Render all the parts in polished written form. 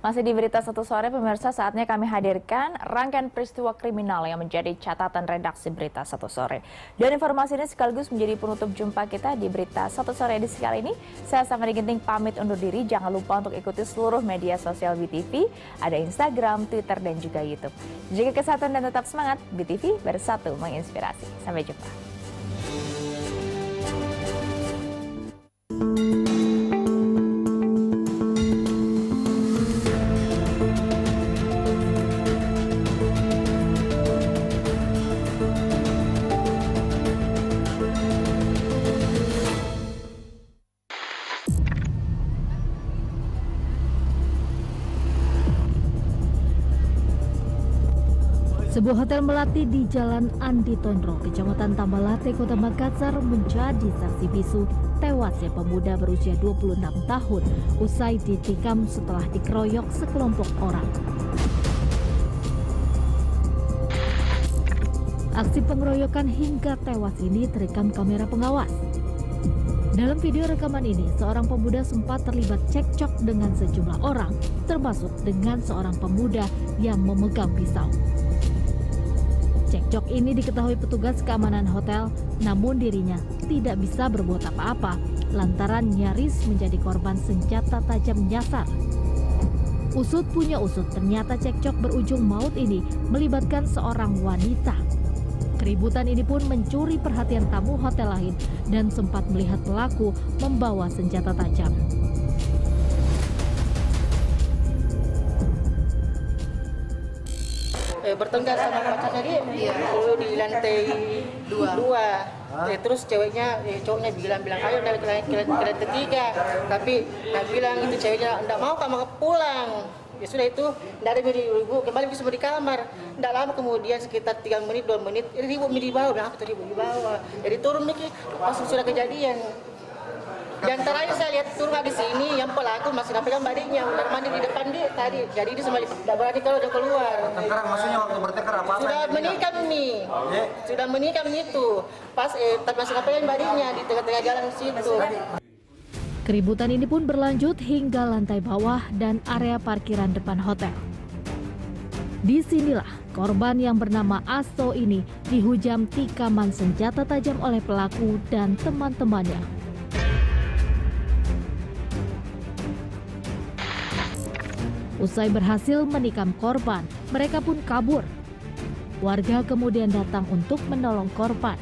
Masih di berita satu sore, pemirsa, saatnya kami hadirkan rangkaian peristiwa kriminal yang menjadi catatan redaksi berita satu sore. Dan informasi ini sekaligus menjadi penutup jumpa kita di berita satu sore edisi kali ini. Saya Samari Ginting pamit undur diri. Jangan lupa untuk ikuti seluruh media sosial BTV. Ada Instagram, Twitter, dan juga YouTube. Jaga kesehatan dan tetap semangat. BTV bersatu menginspirasi. Sampai jumpa. Sebuah hotel melati di Jalan Andi Tondro, Kecamatan Tambalate, Kota Makassar menjadi saksi bisu tewasnya pemuda berusia 26 tahun usai ditikam setelah dikeroyok sekelompok orang. Aksi pengeroyokan hingga tewas ini terekam kamera pengawas. Dalam video rekaman ini, seorang pemuda sempat terlibat cekcok dengan sejumlah orang, termasuk dengan seorang pemuda yang memegang pisau. Cekcok ini diketahui petugas keamanan hotel, namun dirinya tidak bisa berbuat apa-apa lantaran nyaris menjadi korban senjata tajam nyasar. Usut punya usut, ternyata cekcok berujung maut ini melibatkan seorang wanita. Keributan ini pun mencuri perhatian tamu hotel lain dan sempat melihat pelaku membawa senjata tajam. Bertengkar sama pacarnya dia di lantai dua. Terus cowoknya bilang ayo dari lantai ketiga, tapi nak bilang itu ceweknya enggak mau kamu pulang. Ya sudah itu, enggak ada ibu kembali bisa di kamar. Enggak lama kemudian sekitar 3 menit 2 menit ribut di bawah, bilang apa ribut di bawah. Jadi turun nih pas sudah kejadian. Dan terakhir saya lihat turun habis ini yang pelaku masih pegang badannya, udah mandi di depan dia tadi. Jadi dia sama tidak berani kalau udah keluar. Bertengkar maksudnya waktu bertengkar apa? Sudah menikam nih, sudah menikam itu. Pas tapi masih pegang badannya di tengah-tengah jalan situ. Keributan ini pun berlanjut hingga lantai bawah dan area parkiran depan hotel. Disinilah korban yang bernama Asto ini dihujam tikaman senjata tajam oleh pelaku dan teman-temannya. Usai berhasil menikam korban, mereka pun kabur. Warga kemudian datang untuk menolong korban.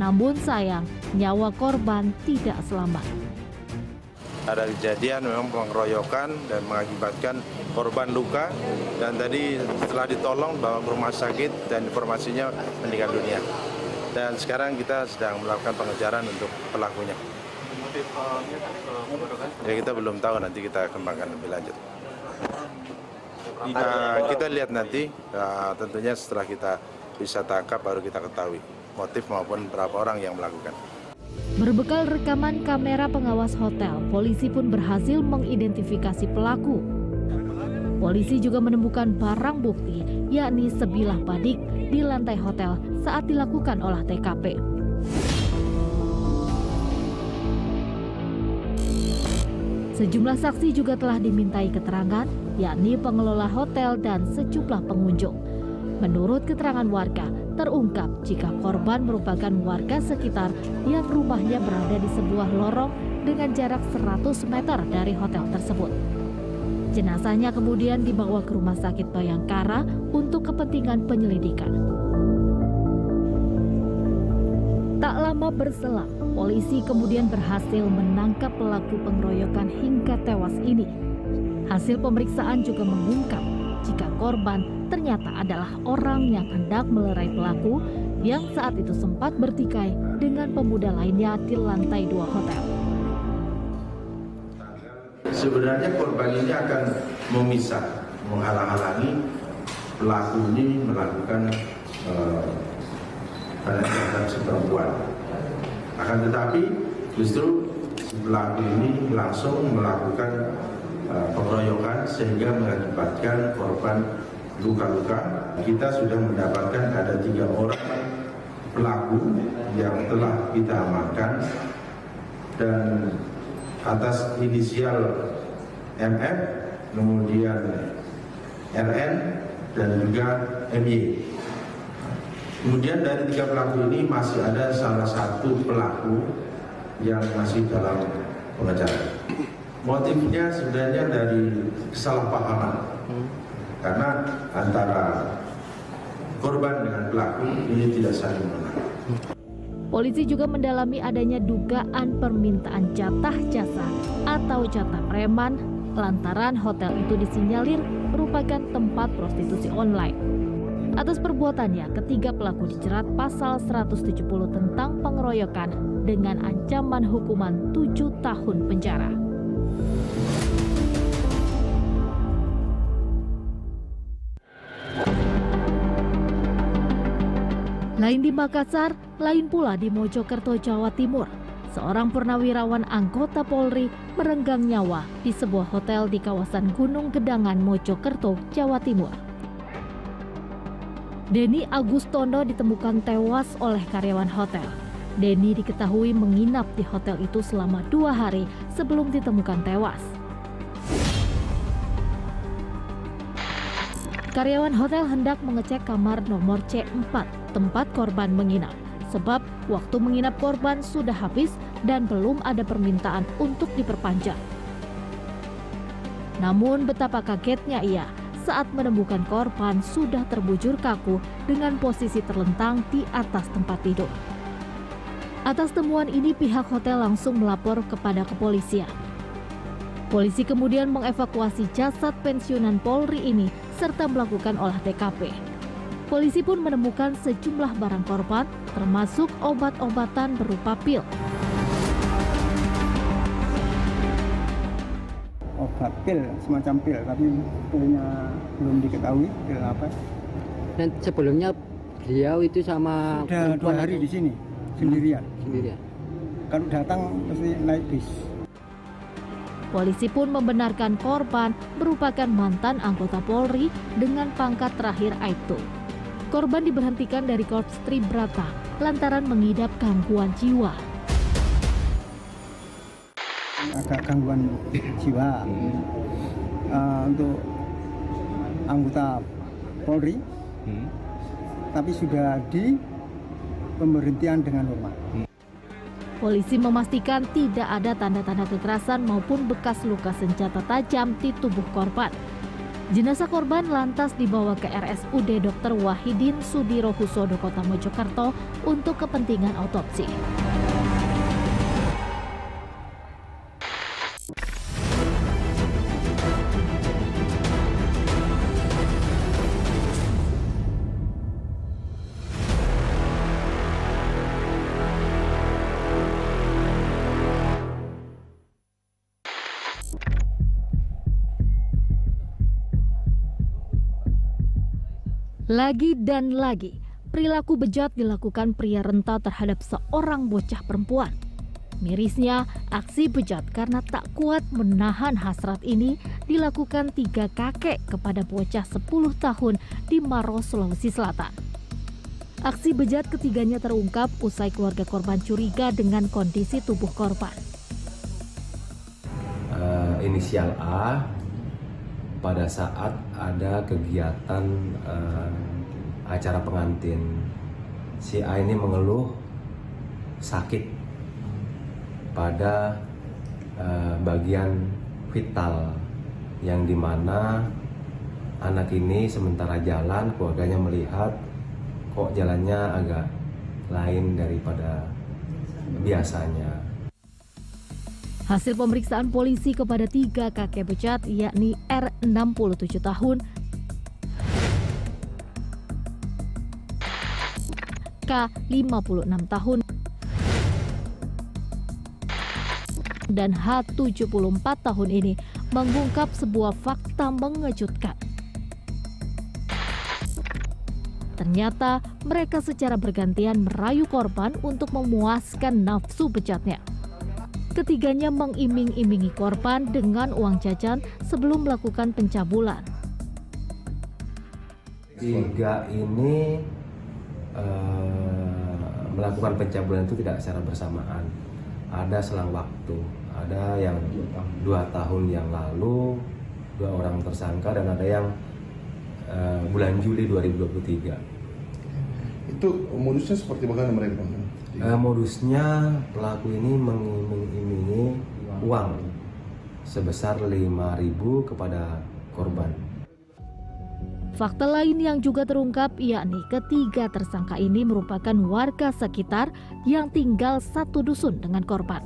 Namun sayang, nyawa korban tidak selamat. Ada kejadian memang pengeroyokan dan mengakibatkan korban luka, dan tadi setelah ditolong bawa ke rumah sakit dan informasinya meninggal dunia. Dan sekarang kita sedang melakukan pengejaran untuk pelakunya. Ya kita belum tahu, nanti kita kembangkan lebih lanjut. Kita lihat nanti, tentunya setelah kita bisa tangkap baru kita ketahui motif maupun berapa orang yang melakukan. Berbekal rekaman kamera pengawas hotel, polisi pun berhasil mengidentifikasi pelaku. Polisi juga menemukan barang bukti, yakni sebilah badik di lantai hotel saat dilakukan olah TKP. Sejumlah saksi juga telah dimintai keterangan, yakni pengelola hotel dan sejumlah pengunjung. Menurut keterangan warga, terungkap jika korban merupakan warga sekitar yang rumahnya berada di sebuah lorong dengan jarak 100 meter dari hotel tersebut. Jenazahnya kemudian dibawa ke Rumah Sakit Bayangkara untuk kepentingan penyelidikan. Tak lama berselang, polisi kemudian berhasil menangkap pelaku pengeroyokan hingga tewas ini. Hasil pemeriksaan juga mengungkap jika korban ternyata adalah orang yang hendak melerai pelaku yang saat itu sempat bertikai dengan pemuda lainnya di lantai 2 hotel. Sebenarnya korban ini akan memisah, menghalang-halangi pelaku ini melakukan terhadap si perempuan. Akan tetapi justru pelaku ini langsung melakukan pengeroyokan sehingga mengakibatkan korban luka-luka. Kita sudah mendapatkan ada 3 orang pelaku yang telah kita amankan, dan atas inisial MF kemudian RN, dan juga MY. Kemudian dari 3 pelaku ini masih ada salah satu pelaku yang masih dalam pengejaran. Motifnya sebenarnya dari kesalahpahaman, karena antara korban dengan pelaku ini tidak saling mengenal. Polisi juga mendalami adanya dugaan permintaan jatah jasa atau jatah preman lantaran hotel itu disinyalir merupakan tempat prostitusi online. Atas perbuatannya, ketiga pelaku dijerat pasal 170 tentang pengeroyokan dengan ancaman hukuman 7 tahun penjara. Lain di Makassar, lain pula di Mojokerto, Jawa Timur. Seorang purnawirawan anggota Polri merenggang nyawa di sebuah hotel di kawasan Gunung Gedangan, Mojokerto, Jawa Timur. Denny Agustono ditemukan tewas oleh karyawan hotel. Denny diketahui menginap di hotel itu selama 2 hari sebelum ditemukan tewas. Karyawan hotel hendak mengecek kamar nomor C4, tempat korban menginap. Sebab waktu menginap korban sudah habis dan belum ada permintaan untuk diperpanjang. Namun betapa kagetnya ia saat menemukan korban sudah terbujur kaku dengan posisi terlentang di atas tempat tidur. Atas temuan ini pihak hotel langsung melapor kepada kepolisian. Polisi kemudian mengevakuasi jasad pensiunan Polri ini serta melakukan olah TKP. Polisi pun menemukan sejumlah barang korban, termasuk obat-obatan berupa pil. Obat pil, semacam pil, tapi pilnya belum diketahui pil apa. Dan sebelumnya beliau itu sama Sudah 2 hari di sini sendirian. Kalau datang pasti naik bis. Polisi pun membenarkan korban merupakan mantan anggota Polri dengan pangkat terakhir Aibtu. Korban diberhentikan dari Korps Tribrata lantaran mengidap gangguan jiwa. Agak gangguan jiwa. Untuk anggota Polri, tapi sudah di pemberhentian dengan hormat. Polisi memastikan tidak ada tanda-tanda kekerasan maupun bekas luka senjata tajam di tubuh korban. Jenazah korban lantas dibawa ke RSUD Dr. Wahidin Sudirohusodo Kota Mojokerto untuk kepentingan autopsi. Lagi dan lagi, perilaku bejat dilakukan pria renta terhadap seorang bocah perempuan. Mirisnya, aksi bejat karena tak kuat menahan hasrat ini dilakukan 3 kakek kepada bocah 10 tahun di Maros, Sulawesi Selatan. Aksi bejat ketiganya terungkap usai keluarga korban curiga dengan kondisi tubuh korban. Inisial A pada saat ada kegiatan acara pengantin, si A ini mengeluh sakit pada bagian vital yang dimana anak ini sementara jalan keluarganya melihat kok jalannya agak lain daripada biasanya. Hasil pemeriksaan polisi kepada 3 kakek bejat yakni R 67 tahun, K 56 tahun, dan H 74 tahun ini mengungkap sebuah fakta mengejutkan. Ternyata mereka secara bergantian merayu korban untuk memuaskan nafsu bejatnya. Ketiganya mengiming-imingi korban dengan uang jajan sebelum melakukan pencabulan. 3 ini melakukan pencabulan itu tidak secara bersamaan. Ada selang waktu. Ada yang 2 tahun yang lalu, 2 orang tersangka dan ada yang bulan Juli 2023. Itu modusnya seperti bagaimana mereka? Modusnya pelaku ini mengiming-imingi uang sebesar 5.000 kepada korban. Fakta lain yang juga terungkap yakni ketiga tersangka ini merupakan warga sekitar yang tinggal satu dusun dengan korban.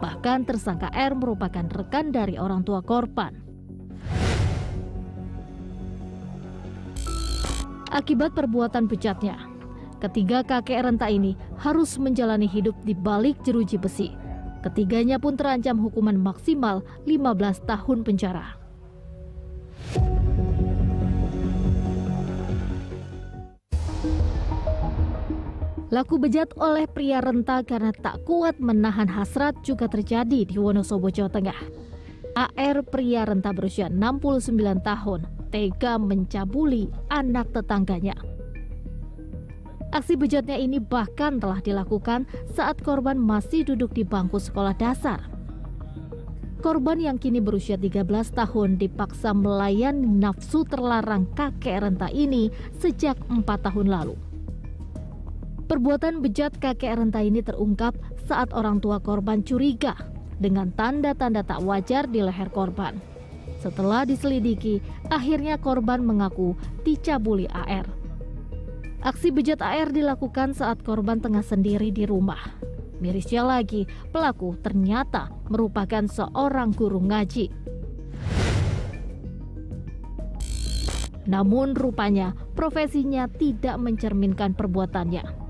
Bahkan tersangka R merupakan rekan dari orang tua korban. Akibat perbuatan bejatnya, ketiga kakek renta ini harus menjalani hidup di balik jeruji besi. Ketiganya pun terancam hukuman maksimal 15 tahun penjara. Laku bejat oleh pria renta karena tak kuat menahan hasrat juga terjadi di Wonosobo, Jawa Tengah. AR, pria renta berusia 69 tahun, tega mencabuli anak tetangganya. Aksi bejatnya ini bahkan telah dilakukan saat korban masih duduk di bangku sekolah dasar. Korban yang kini berusia 13 tahun dipaksa melayani nafsu terlarang kakek renta ini sejak 4 tahun lalu. Perbuatan bejat kakek renta ini terungkap saat orang tua korban curiga dengan tanda-tanda tak wajar di leher korban. Setelah diselidiki, akhirnya korban mengaku dicabuli AR. Aksi bejat AR dilakukan saat korban tengah sendiri di rumah. Mirisnya lagi, pelaku ternyata merupakan seorang guru ngaji. Namun rupanya profesinya tidak mencerminkan perbuatannya.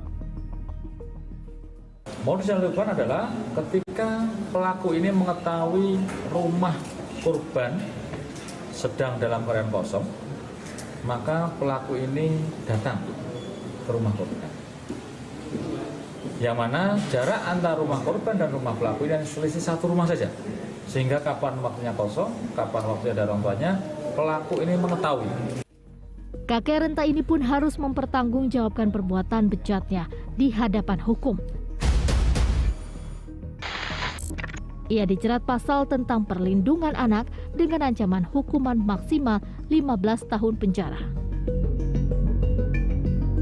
Modus yang dilakukan adalah ketika pelaku ini mengetahui rumah korban sedang dalam keadaan kosong, maka pelaku ini datang ke rumah korban. Yang mana jarak antara rumah korban dan rumah pelaku ini selisih satu rumah saja. Sehingga kapan waktunya kosong, kapan waktunya ada orang tuanya, pelaku ini mengetahui. Kakek renta ini pun harus mempertanggungjawabkan perbuatan bejatnya di hadapan hukum. Ia dijerat pasal tentang perlindungan anak dengan ancaman hukuman maksimal 15 tahun penjara.